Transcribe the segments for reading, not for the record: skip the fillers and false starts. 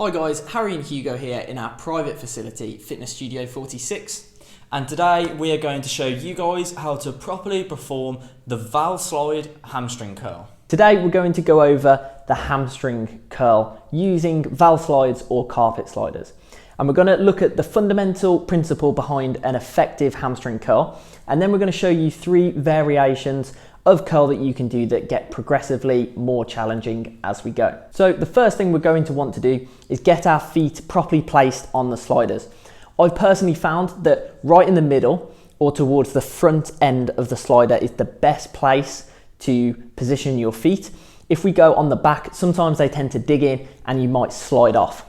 Hi guys, Harry and Hugo here in our private facility, Fitness Studio 46. And today we are going to show you guys how to properly perform the valve slide hamstring curl. Today we're going to go over the hamstring curl using valve slides or carpet sliders. And we're going to look at the fundamental principle behind an effective hamstring curl. And then we're going to show you 3 variations of curl that you can do that get progressively more challenging as we go. So the first thing we're going to want to do is get our feet properly placed on the sliders. I've personally found that right in the middle or towards the front end of the slider is the best place to position your feet. If we go on the back, sometimes they tend to dig in and you might slide off.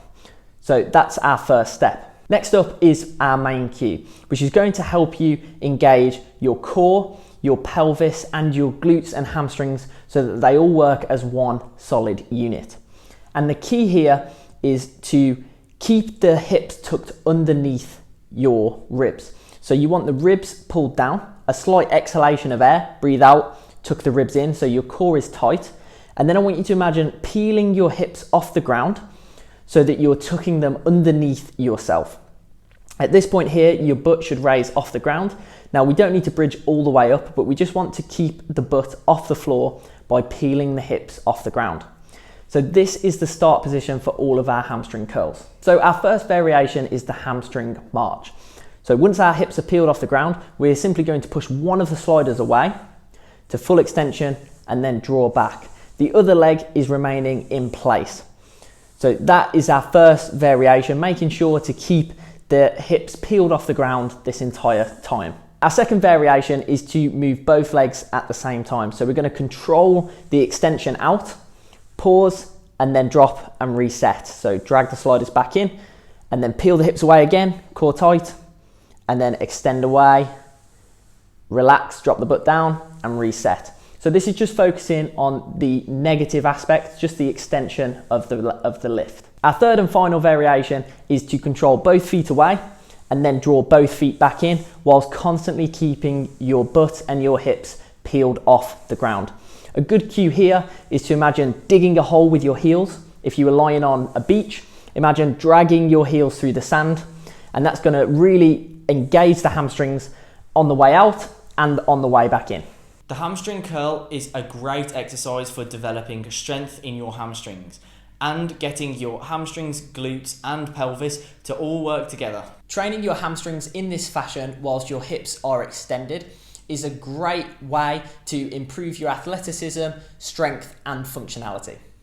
So that's our first step. Next up is our main cue, which is going to help you engage your core, your pelvis and your glutes and hamstrings so that they all work as one solid unit. And the key here is to keep the hips tucked underneath your ribs. So you want the ribs pulled down, a slight exhalation of air, breathe out, tuck the ribs in so your core is tight. And then I want you to imagine peeling your hips off the ground so that you're tucking them underneath yourself. At this point here, your butt should raise off the ground. Now we don't need to bridge all the way up, but we just want to keep the butt off the floor by peeling the hips off the ground. So this is the start position for all of our hamstring curls. So our first variation is the hamstring march. So once our hips are peeled off the ground, we're simply going to push one of the sliders away to full extension and then draw back. The other leg is remaining in place. So that is our first variation, making sure to keep the hips peeled off the ground this entire time. Our second variation is to move both legs at the same time. So we're going to control the extension out, pause, and then drop and reset. So drag the sliders back in and then peel the hips away again, core tight, and then extend away, relax, drop the butt down and reset. So this is just focusing on the negative aspect, just the extension of the lift. Our third and final variation is to control both feet away and then draw both feet back in whilst constantly keeping your butt and your hips peeled off the ground. A good cue here is to imagine digging a hole with your heels. If you were lying on a beach, imagine dragging your heels through the sand, and that's going to really engage the hamstrings on the way out and on the way back in. The hamstring curl is a great exercise for developing strength in your hamstrings and getting your hamstrings, glutes and pelvis to all work together. Training your hamstrings in this fashion whilst your hips are extended is a great way to improve your athleticism, strength and functionality.